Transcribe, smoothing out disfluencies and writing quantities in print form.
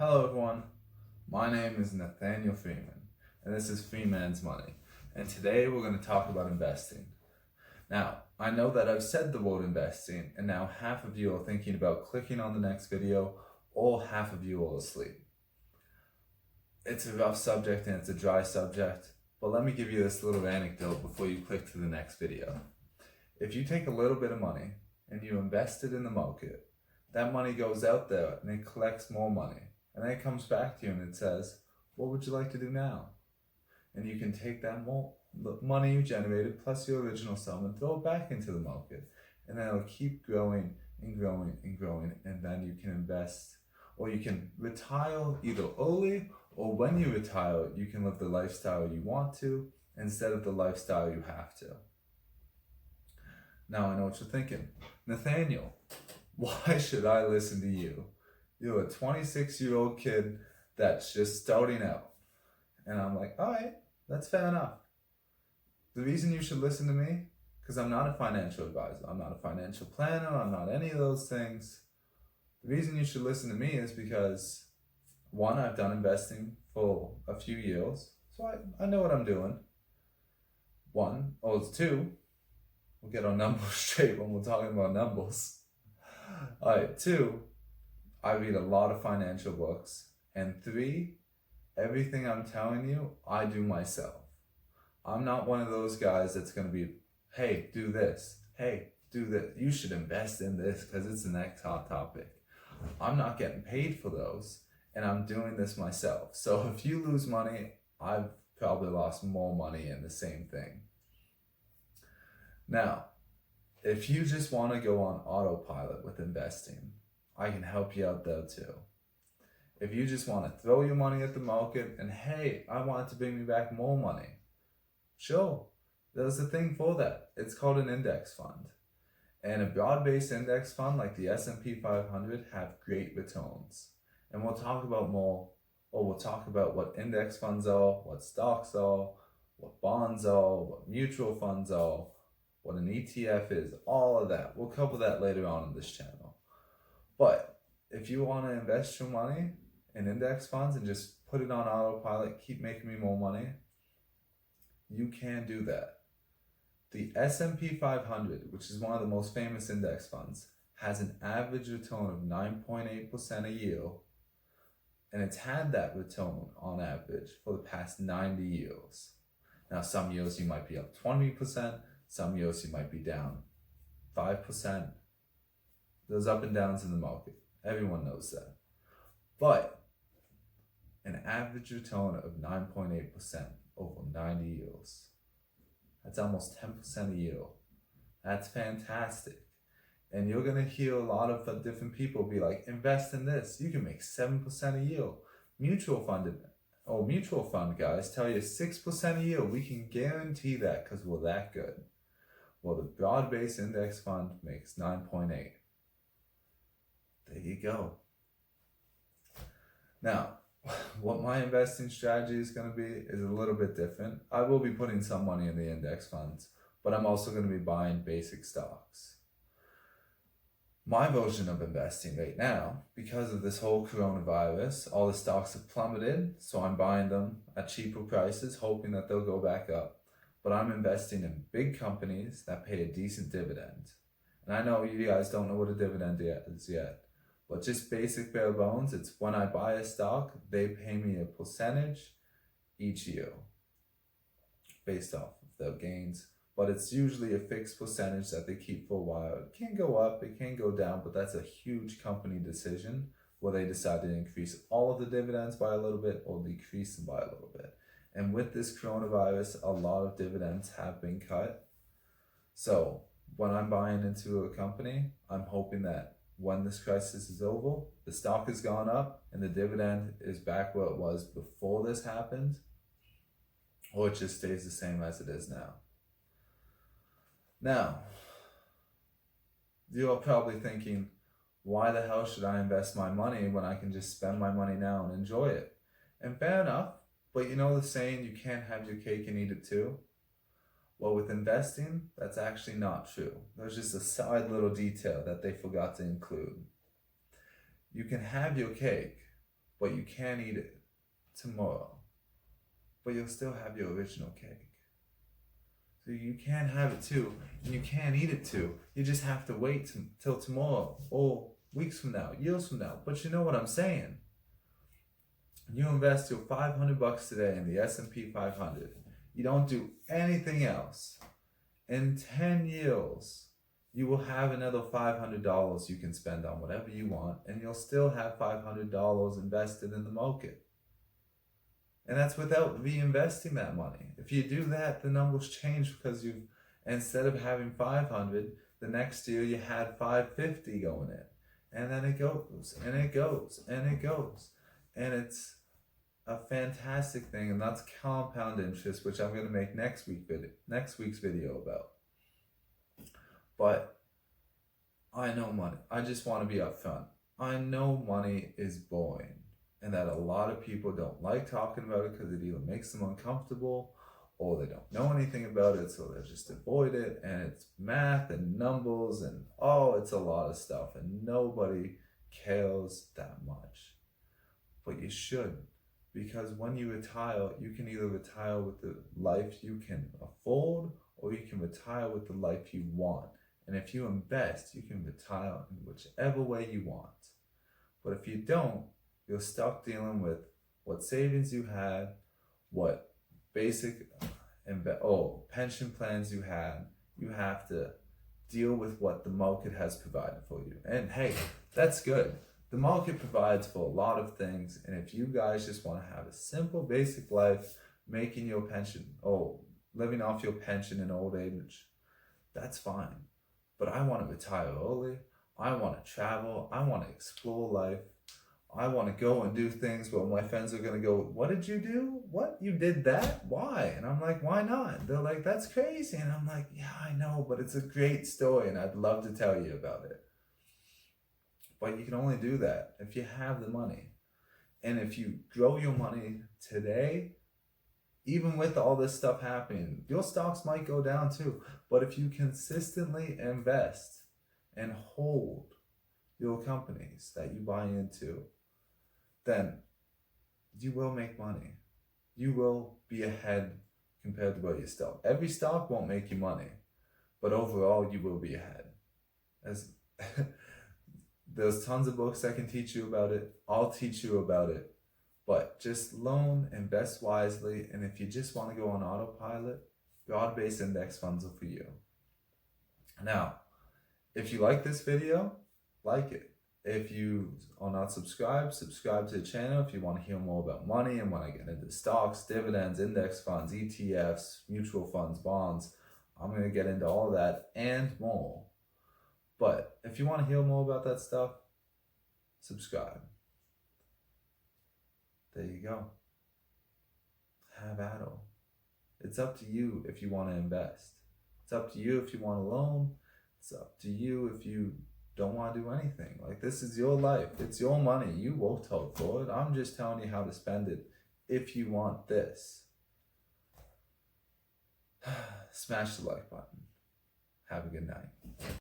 Hello everyone, my name is Nathaniel Freeman, and this is Freeman's Money, and today we're going to talk about investing. Now, I know that I've said the word investing, and now half of you are thinking about clicking on the next video, or half of you are asleep. It's a rough subject and it's a dry subject, but let me give you this little anecdote before you click to the next video. If you take a little bit of money and you invest it in the market, that money goes out there and it collects more money. And then it comes back to you and it says, what would you like to do now? And you can take that money you generated plus your original sum and throw it back into the market. And then it'll keep growing and growing and growing. And then you can invest, or you can retire either early, or when you retire, you can live the lifestyle you want to instead of the lifestyle you have to. Now I know what you're thinking. Nathaniel, why should I listen to you? You're a 26-year-old kid that's just starting out. And I'm like, all right, that's fair enough. The reason you should listen to me, because I'm not a financial advisor, I'm not a financial planner, I'm not any of those things. The reason you should listen to me is because, one, I've done investing for a few years, so I know what I'm doing. Two, we'll get our numbers straight when we're talking about numbers. All right, two, I read a lot of financial books. And three, everything I'm telling you, I do myself. I'm not one of those guys that's going to be, hey, do this. Hey, do this. You should invest in this because it's the next hot topic. I'm not getting paid for those, and I'm doing this myself. So if you lose money, I've probably lost more money in the same thing. Now, if you just want to go on autopilot with investing, I can help you out there too. If you just want to throw your money at the market and hey, I want it to bring me back more money, sure, there's a thing for that. It's called an index fund. And a broad-based index fund like the S&P 500 have great returns. And we'll talk about what index funds are, what stocks are, what bonds are, what mutual funds are, what an ETF is, all of that. We'll cover that later on in this channel. But if you want to invest your money in index funds and just put it on autopilot, keep making me more money, you can do that. The S&P 500, which is one of the most famous index funds, has an average return of 9.8% a year, and it's had that return on average for the past 90 years. Now, some years you might be up 20%, some years you might be down 5%. There's up and downs in the market. Everyone knows that. But an average return of 9.8% over 90 years. That's almost 10% a year. That's fantastic. And you're going to hear a lot of different people be like, invest in this. You can make 7% a year. Mutual fund guys tell you 6% a year. We can guarantee that because we're that good. Well, the broad-based index fund makes 9.8. There you go. Now, what my investing strategy is going to be is a little bit different. I will be putting some money in the index funds, but I'm also going to be buying basic stocks. My version of investing right now, because of this whole coronavirus, all the stocks have plummeted, so I'm buying them at cheaper prices, hoping that they'll go back up. But I'm investing in big companies that pay a decent dividend. And I know you guys don't know what a dividend is yet. But just basic bare bones, it's when I buy a stock, they pay me a percentage each year based off of their gains. But it's usually a fixed percentage that they keep for a while. It can go up, it can go down, but that's a huge company decision where they decide to increase all of the dividends by a little bit or decrease them by a little bit. And with this coronavirus, a lot of dividends have been cut. So when I'm buying into a company, I'm hoping that when this crisis is over, the stock has gone up and the dividend is back where it was before this happened, or it just stays the same as it is now. Now, you're probably thinking, why the hell should I invest my money when I can just spend my money now and enjoy it? And fair enough, but you know the saying, you can't have your cake and eat it too? Well, with investing, that's actually not true. There's just a side little detail that they forgot to include. You can have your cake, but you can't eat it tomorrow. But you'll still have your original cake. So you can have it too, and you can eat it too. You just have to wait till tomorrow, or weeks from now, years from now. But you know what I'm saying? You invest your $500 today in the S&P 500. You don't do anything else. In 10 years, you will have another $500 you can spend on whatever you want, and you'll still have $500 invested in the market. And that's without reinvesting that money. If you do that, the numbers change because you've, instead of having 500, the next year you had 550 going in. And then it goes, and it goes, and it goes. And it's a fantastic thing, and that's compound interest, which I'm going to make next week's video about. But I know money. I just want to be upfront. I know money is boring, and that a lot of people don't like talking about it because it either makes them uncomfortable or they don't know anything about it, so they just avoid it. And it's math and numbers and it's a lot of stuff, and nobody cares that much. But you should, because when you retire, you can either retire with the life you can afford, or you can retire with the life you want. And if you invest, you can retire in whichever way you want. But if you don't, you're stuck dealing with what savings you had, what basic pension plans you had. You have to deal with what the market has provided for you. And hey, that's good. The market provides for a lot of things, and if you guys just want to have a simple, basic life, making your pension, living off your pension in old age, that's fine. But I want to retire early. I want to travel. I want to explore life. I want to go and do things where my friends are going to go, what did you do? What? You did that? Why? And I'm like, why not? They're like, that's crazy. And I'm like, yeah, I know, but it's a great story, and I'd love to tell you about it. But you can only do that if you have the money. And if you grow your money today, even with all this stuff happening, your stocks might go down too. But if you consistently invest and hold your companies that you buy into, then you will make money. You will be ahead compared to where you stock. Every stock won't make you money, but overall you will be ahead. There's tons of books that can teach you about it. I'll teach you about it. But just loan, invest wisely, and if you just want to go on autopilot, broad-based index funds are for you. Now, if you like this video, like it. If you are not subscribed, subscribe to the channel if you want to hear more about money and want to get into stocks, dividends, index funds, ETFs, mutual funds, bonds. I'm going to get into all that and more. But if you want to hear more about that stuff, subscribe. There you go. Have at it. It's up to you if you want to invest. It's up to you if you want to loan. It's up to you if you don't want to do anything. Like, this is your life. It's your money. You worked hard for it. I'm just telling you how to spend it if you want this. Smash the like button. Have a good night.